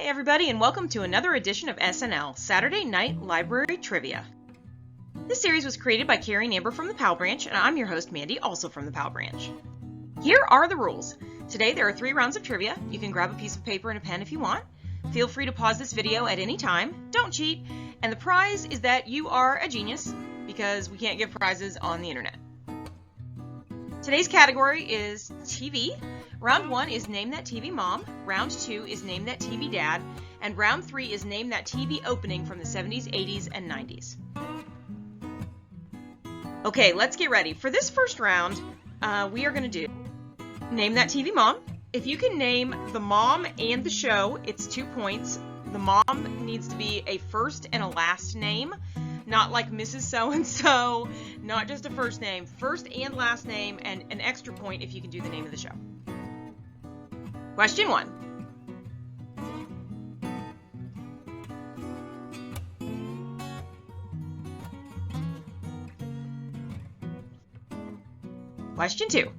everybody, and welcome to another edition of SNL, Saturday Night Library Trivia. This series was created by Carrie and Amber from the Pal Branch, and I'm your host, Mandy, also from the Pal Branch. Here are the rules. Today there are 3 rounds of trivia. You can grab a piece of paper and a pen if you want. Feel free to pause this video at any time. Don't cheat. And the prize is that you are a genius, because we can't give prizes on the internet. Today's category is TV. Round 1 is Name That TV Mom. Round 2 is Name That TV Dad. And round 3 is Name That TV Opening from the 70s, 80s, and 90s. Okay, let's get ready. For this first round, we are going to do Name That TV Mom. If you can name the mom and the show, it's 2 points. The mom needs to be a first and a last name. Not like Mrs. So-and-so, not just a first name. First and last name, and an extra point if you can do the name of the show. Question 1. Question 2.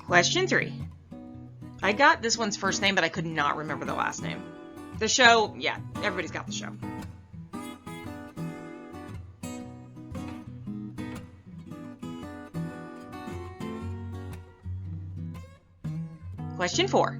Question 3. I got this one's first name, but I could not remember the last name. The show, yeah, everybody's got the show. Question 4.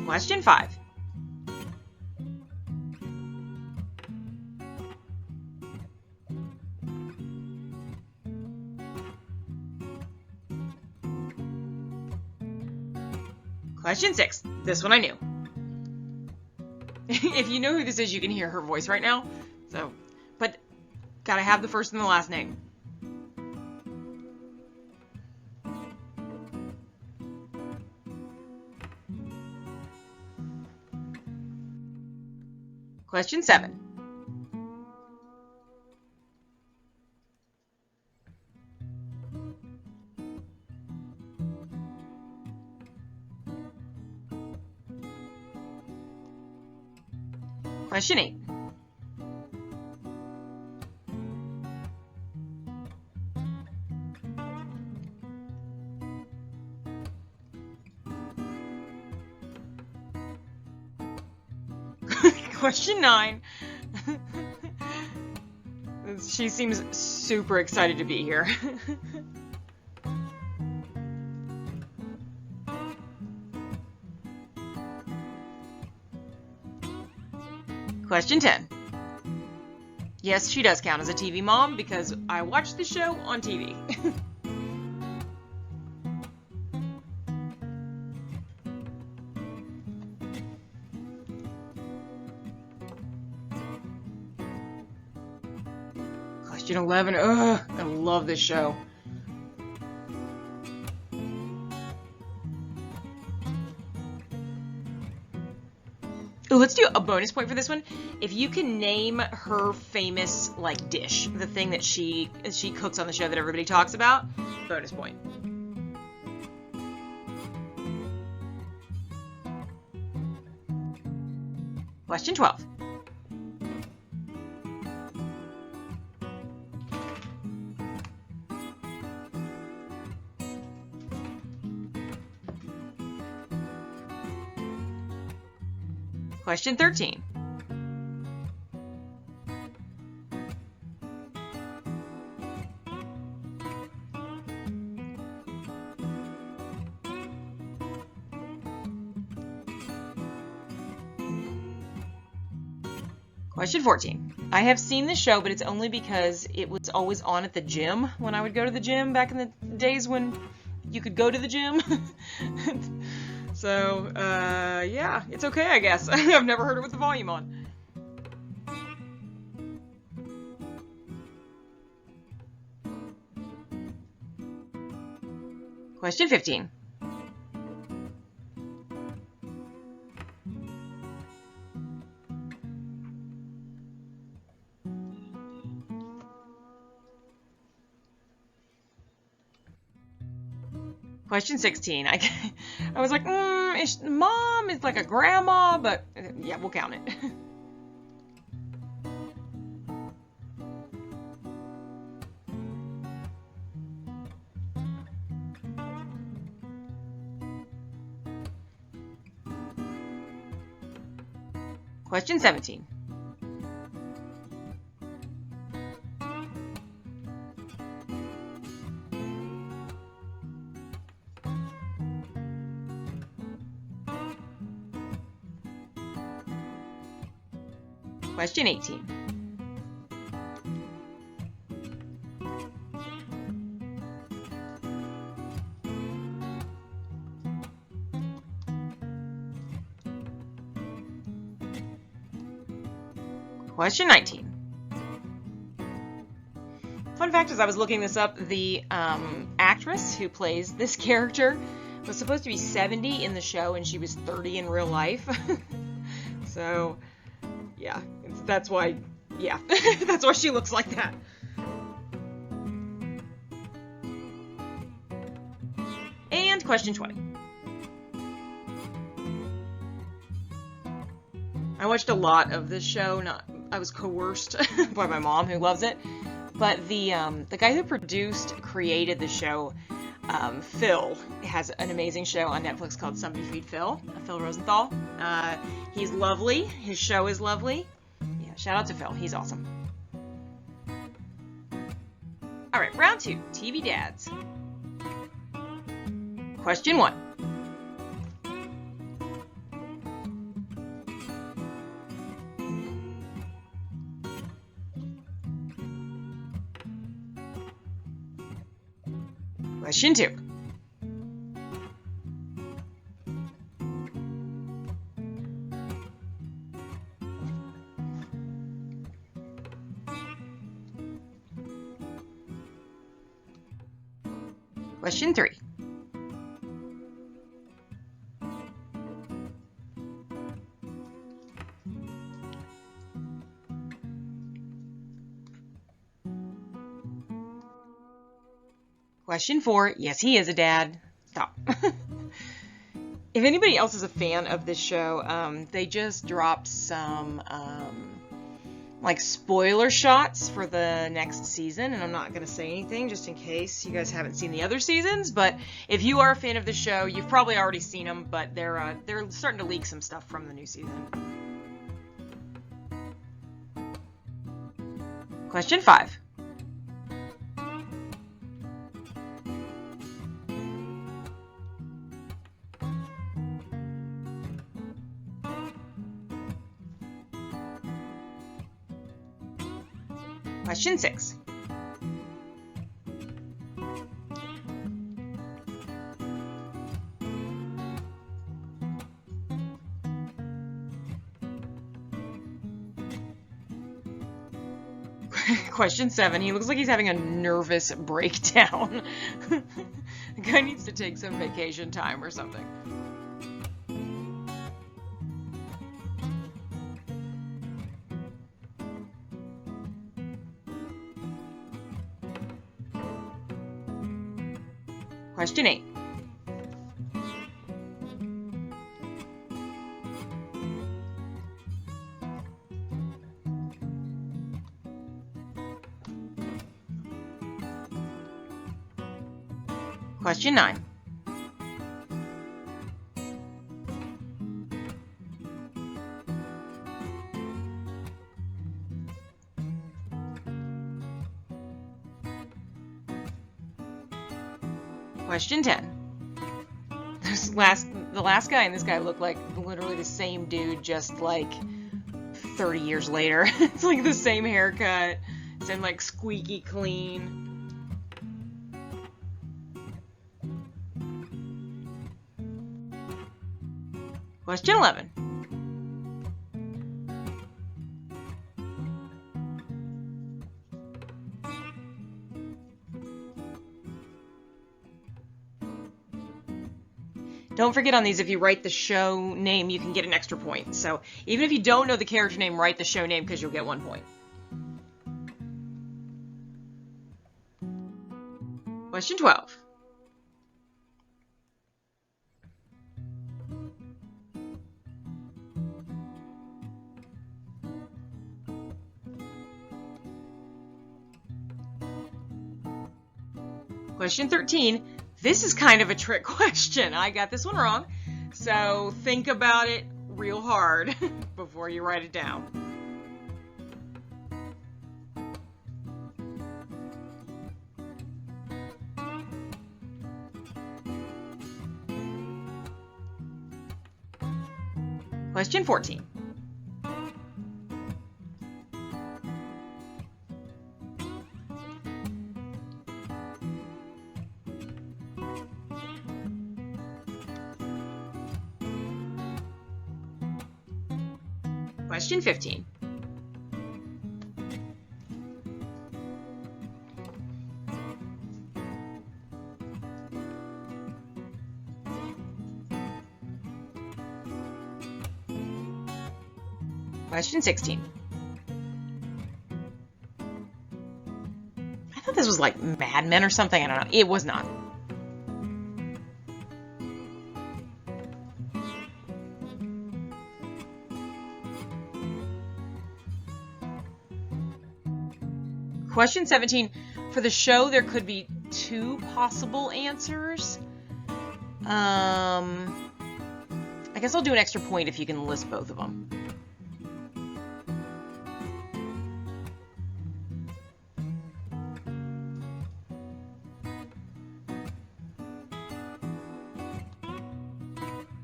Question 5. Question 6. This one I knew. If you know who this is, you can hear her voice right now. So, but gotta have the first and the last name. Question 7. Question 8. Question 9. She seems super excited to be here. Question 10. Yes, she does count as a TV mom because I watched the show on TV. Question 11. Ugh, I love this show. Ooh, let's do a bonus point for this one. If you can name her famous dish, the thing that she cooks on the show that everybody talks about, bonus point. Question 12. Question 13. Question 14. I have seen this show, but it's only because it was always on at the gym when I would go to the gym back in the days when you could go to the gym. So, yeah, it's okay, I guess. I've never heard it with the volume on. Question 15. Question 16. I was like, mom is like a grandma, but yeah, we'll count it. Question 17. Question 18. Question 19. Fun fact, as I was looking this up, the actress who plays this character was supposed to be 70 in the show, and she was 30 in real life. So, yeah, that's why she looks like that. And question 20. I watched a lot of this show. I was coerced by my mom, who loves it. But the guy who created the show, Phil, has an amazing show on Netflix called Somebody Feed Phil. Phil Rosenthal. He's lovely. His show is lovely. Yeah, shout out to Phil. He's awesome. All right, round 2, TV dads. Question 1. Question 2. Question 3. Question 4. Yes, he is a dad. Stop. If anybody else is a fan of this show, they just dropped some like spoiler shots for the next season, and I'm not going to say anything just in case you guys haven't seen the other seasons, but if you are a fan of the show, you've probably already seen them, but they're starting to leak some stuff from the new season. Question 5. Question 6. Question 7. He looks like he's having a nervous breakdown. The guy needs to take some vacation time or something. Question 8. Question 9. Question 10. The last guy and this guy look like literally the same dude, just like 30 years later. It's like the same haircut, same like squeaky clean. Question 11. Don't forget on these, if you write the show name, you can get an extra point. So even if you don't know the character name, write the show name because you'll get 1 point. Question 12. Question 13. This is kind of a trick question. I got this one wrong, so think about it real hard before you write it down. Question 14. Question 15. Question 16. I thought this was like Mad Men or something. I don't know. It was not. Question 17. For the show, there could be 2 possible answers. I guess I'll do an extra point if you can list both of them.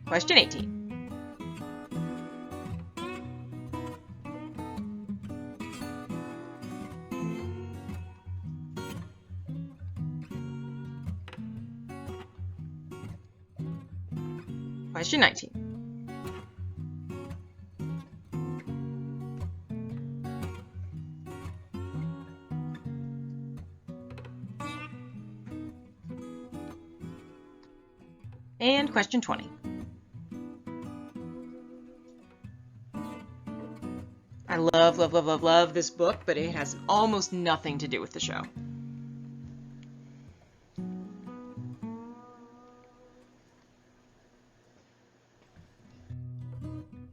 Question 18. Question 19. And question 20. I love this book, but it has almost nothing to do with the show.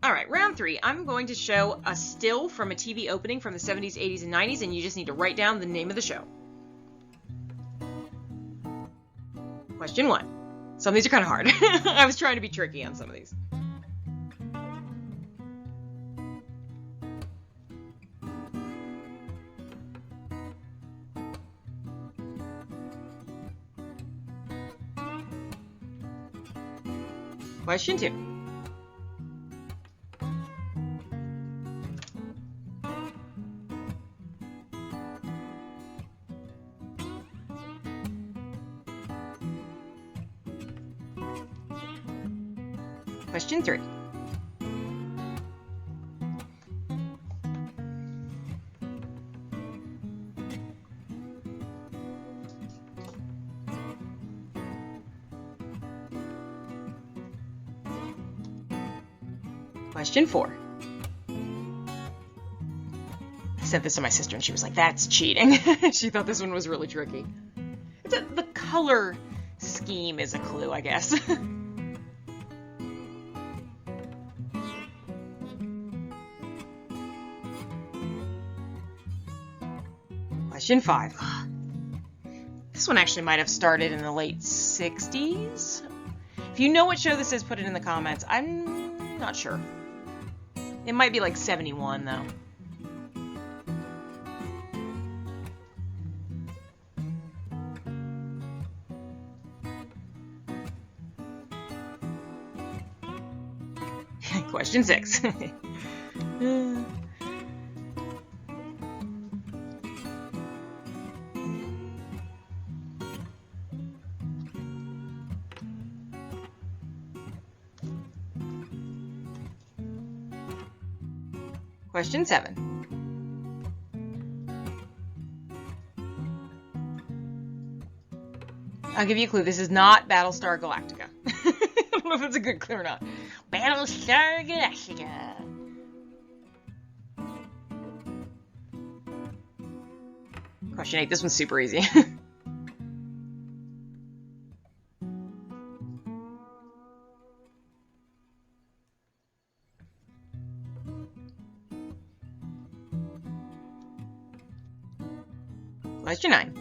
Alright, round 3. I'm going to show a still from a TV opening from the 70s, 80s, and 90s, and you just need to write down the name of the show. Question 1. Some of these are kind of hard. I was trying to be tricky on some of these. Question 2. Question 3. Question 4. I sent this to my sister and she was like, that's cheating. She thought this one was really tricky. The color scheme is a clue, I guess. Question 5. This one actually might have started in the late 60s. If you know what show this is, put it in the comments. I'm not sure. It might be like 71, though. Question 6. Question 7. I'll give you a clue. This is not Battlestar Galactica. I don't know if it's a good clue or not. Battlestar Galactica. Question 8. This one's super easy. Question 9.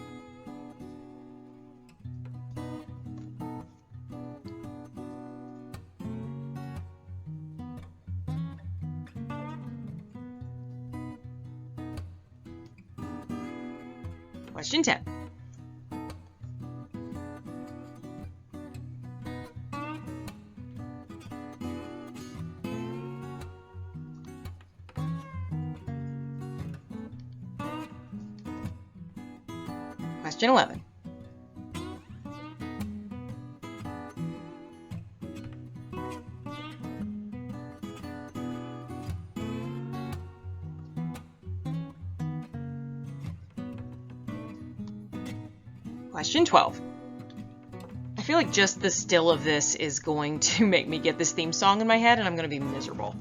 Question 10. Question 11. Question 12. I feel like just the still of this is going to make me get this theme song in my head, and I'm going to be miserable.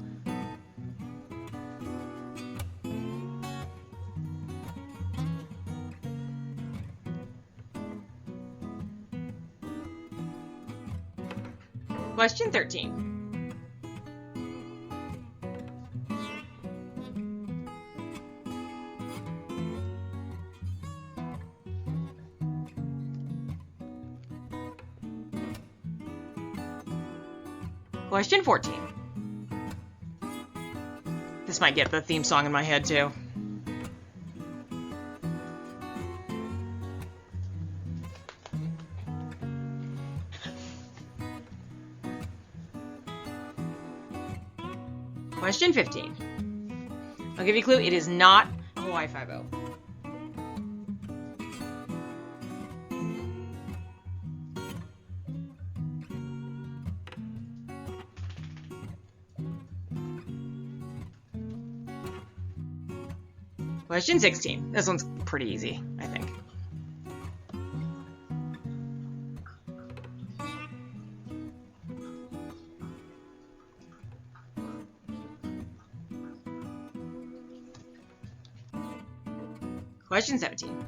Question 13. Question 14. This might get the theme song in my head too. Question 15. I'll give you a clue. It is not Hawaii Five-0. Question 16. This one's pretty easy, I think. Question 17.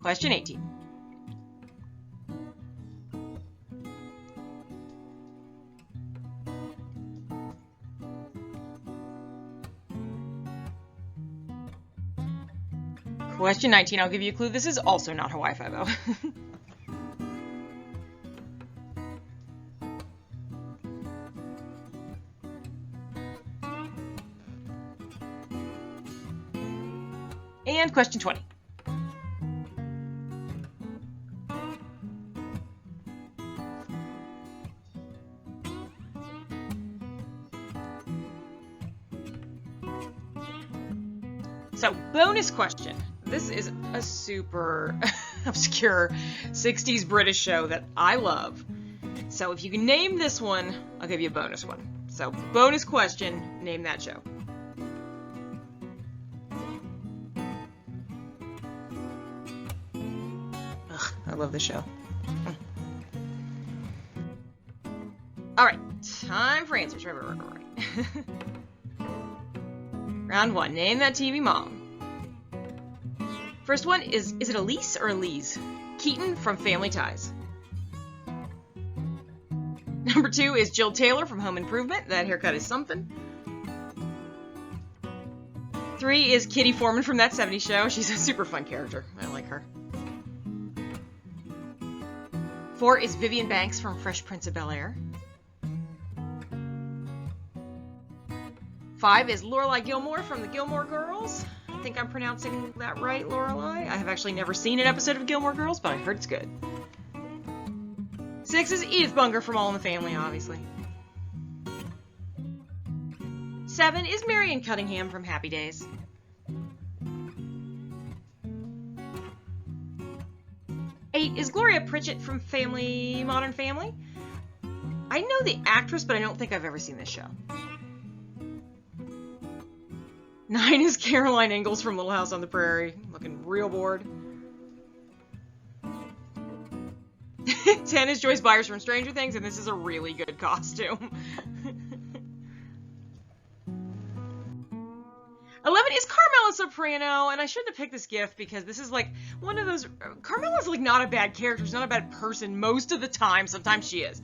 Question 18. Question 19, I'll give you a clue. This is also not Hawaii Five-0. And question 20. So, bonus question. This is a super obscure 60s British show that I love. So if you can name this one, I'll give you a bonus one. So, bonus question, name that show. Ugh, I love this show. Alright, time for answers. Right. Round 1, name that TV mom. First one is it Elise or Elise? Keaton from Family Ties. Number 2 is Jill Taylor from Home Improvement. That haircut is something. 3 is Kitty Foreman from That 70s Show. She's a super fun character. I like her. 4 is Vivian Banks from Fresh Prince of Bel-Air. 5 is Lorelai Gilmore from the Gilmore Girls. I think I'm pronouncing that right, Lorelai. I have actually never seen an episode of Gilmore Girls, but I heard it's good. 6 is Edith Bunger from All in the Family, obviously. 7 is Marion Cunningham from Happy Days. 8 is Gloria Pritchett from Modern Family. I know the actress, but I don't think I've ever seen this show. 9 is Caroline Ingalls from Little House on the Prairie, looking real bored. 10 is Joyce Byers from Stranger Things, and this is a really good costume. 11 is Carmela Soprano, and I shouldn't have picked this gift because this is like one of those... Carmela's like not a bad character, she's not a bad person most of the time. Sometimes she is.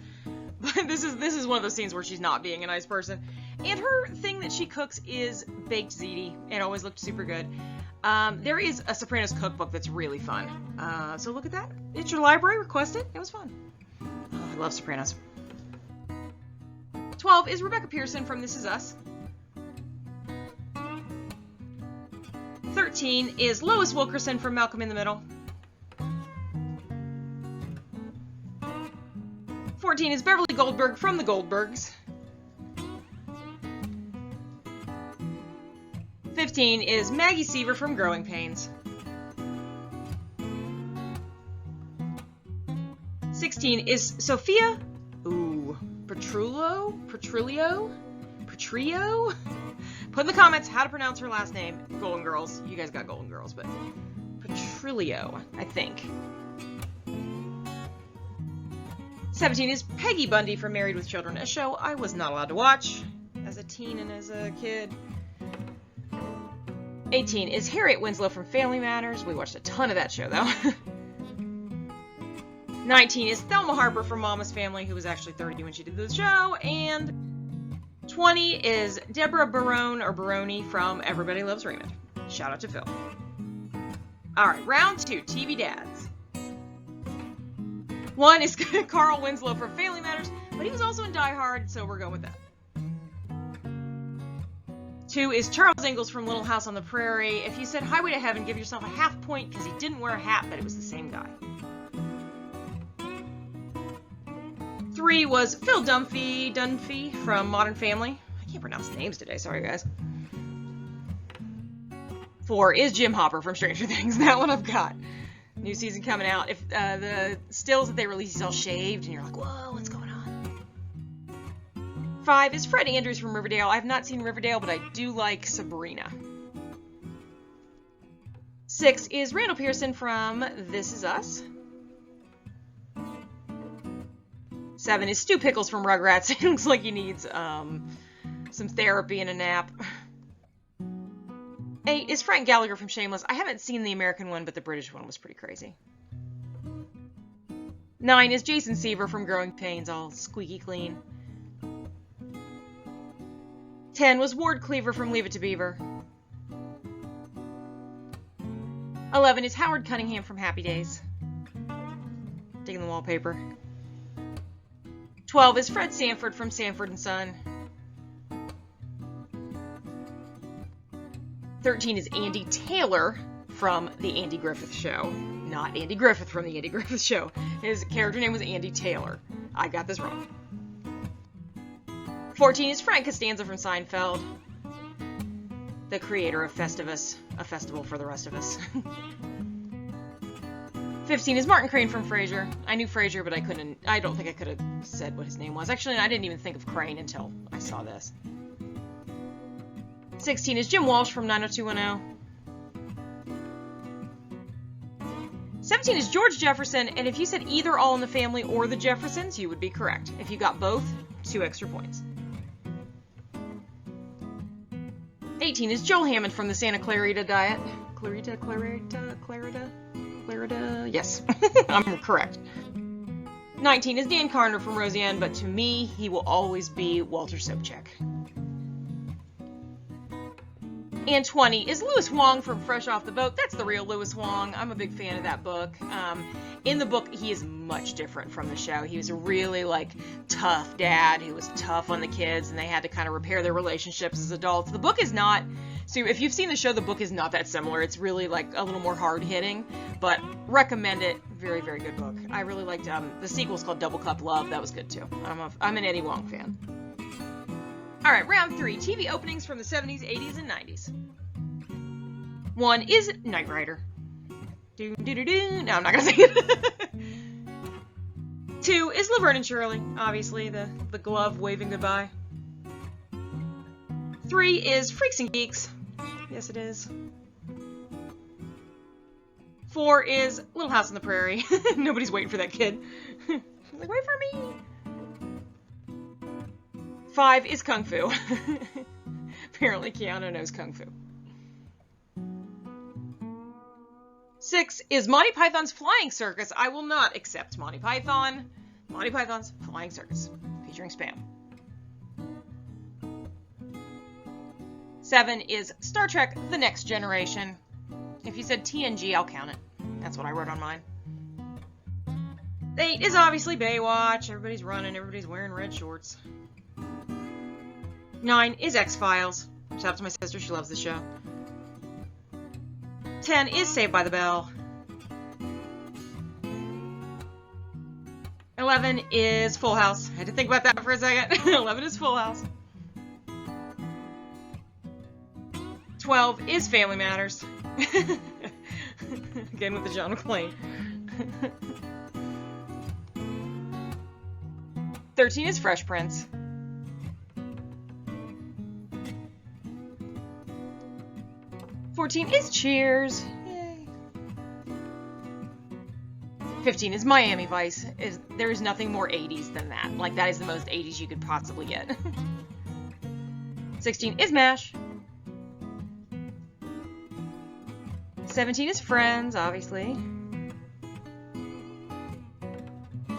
But this is one of those scenes where she's not being a nice person. And her thing that she cooks is baked ziti. It always looked super good. There is a Sopranos cookbook that's really fun. So look at that. It's your library. Request it. It was fun. Oh, I love Sopranos. 12 is Rebecca Pearson from This Is Us. 13 is Lois Wilkerson from Malcolm in the Middle. 14 is Beverly Goldberg from The Goldbergs. 15 is Maggie Seaver from Growing Pains. 16 is Sophia Petrillo? Put in the comments how to pronounce her last name. Golden Girls. You guys got Golden Girls, but Petrillo, I think. 17 is Peggy Bundy from Married with Children, a show I was not allowed to watch as a teen and as a kid. 18 is Harriet Winslow from Family Matters. We watched a ton of that show, though. 19 is Thelma Harper from Mama's Family, who was actually 30 when she did the show. And 20 is Deborah Baroni from Everybody Loves Raymond. Shout out to Phil. Alright, round 2, TV dads. 1 is Carl Winslow from Family Matters, but he was also in Die Hard, so we're going with that. 2 is Charles Ingalls from Little House on the Prairie. If you said Highway to Heaven, give yourself a half point because he didn't wear a hat, but it was the same guy. 3 was Phil Dunphy from Modern Family. I can't pronounce names today, sorry guys. 4 is Jim Hopper from Stranger Things. That one I've got. New season coming out. If the stills that they release, he's all shaved, and you're like, whoa, what's going on? 5 is Fred Andrews from Riverdale. I have not seen Riverdale, but I do like Sabrina. 6 is Randall Pearson from This Is Us. 7 is Stu Pickles from Rugrats. It looks like he needs some therapy and a nap. 8 is Frank Gallagher from Shameless. I haven't seen the American one, but the British one was pretty crazy. 9 is Jason Seaver from Growing Pains, all squeaky clean. 10 was Ward Cleaver from Leave It to Beaver. 11 is Howard Cunningham from Happy Days. Digging the wallpaper. 12 is Fred Sanford from Sanford & Son. 13 is Andy Taylor from The Andy Griffith Show. Not Andy Griffith from The Andy Griffith Show. His character name was Andy Taylor. I got this wrong. 14 is Frank Costanza from Seinfeld. The creator of Festivus, a festival for the rest of us. 15 is Martin Crane from Frasier. I knew Frasier, but I don't think I could have said what his name was. Actually, I didn't even think of Crane until I saw this. 16 is Jim Walsh from 90210. 17 is George Jefferson, and if you said either All in the Family or The Jeffersons, you would be correct. If you got both, 2 extra points. 18 is Joel Hammond from the Santa Clarita Diet. Clarita? Yes, I'm correct. 19 is Dan Carner from Roseanne, but to me, he will always be Walter Sobchak. And 20 is Louis Wong from Fresh Off the Boat. That's the real Louis Wong. I'm a big fan of that book. In the book, he is much different from the show. He was a really, tough dad who was tough on the kids, and they had to kind of repair their relationships as adults. The book is not... So if you've seen the show, the book is not that similar. It's really, a little more hard-hitting, but recommend it. Very, very good book. I really liked... the sequel's called Double Cup Love. That was good, too. I'm an Eddie Wong fan. All right, round 3, TV openings from the 70s, 80s, and 90s. 1 is Knight Rider. No, I'm not going to say it. 2 is Laverne and Shirley, obviously, the glove waving goodbye. 3 is Freaks and Geeks. Yes, it is. 4 is Little House on the Prairie. Nobody's waiting for that kid. He's like, wait for me. 5 is Kung Fu. Apparently Keanu knows Kung Fu. 6 is Monty Python's Flying Circus. I will not accept Monty Python. Monty Python's Flying Circus, featuring Spam. 7 is Star Trek: The Next Generation. If you said TNG, I'll count it. That's what I wrote on mine. 8 is obviously Baywatch. Everybody's running. Everybody's wearing red shorts. 9 is X-Files. Shout out to my sister. She loves the show. 10 is Saved by the Bell. 11 is Full House. I had to think about that for a second. 11 is Full House. 12 is Family Matters. Again with the John McClane. 13 is Fresh Prince. 14 is Cheers. Yay. 15 is Miami Vice. There is nothing more 80s than that. Like, that is the most 80s you could possibly get. 16 is MASH. 17 is Friends, obviously.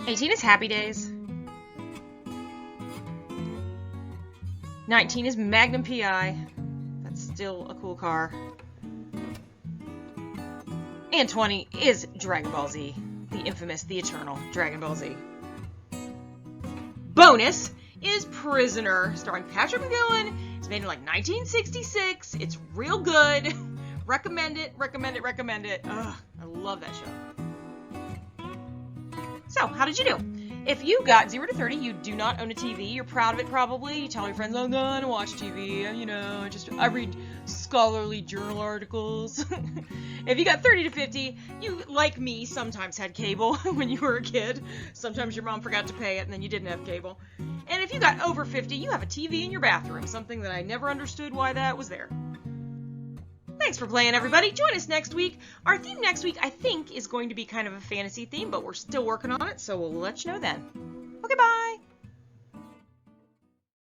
18 is Happy Days. 19 is Magnum PI. That's still a cool car. And 20 is Dragon Ball Z. The infamous, the eternal Dragon Ball Z. Bonus is Prisoner, starring Patrick McGowan. It's made in like 1966. It's real good. Recommend it, recommend it, recommend it. Ugh, I love that show. So, how did you do? If you got 0 to 30, you do not own a TV, you're proud of it probably, you tell your friends, oh no, I don't watch TV, I read scholarly journal articles. If you got 30 to 50, you, like me, sometimes had cable when you were a kid. Sometimes your mom forgot to pay it and then you didn't have cable. And if you got over 50, you have a TV in your bathroom, something that I never understood why that was there. Thanks for playing, everybody. Join us next week. Our theme next week, I think, is going to be kind of a fantasy theme, but we're still working on it, so we'll let you know then. Okay, bye!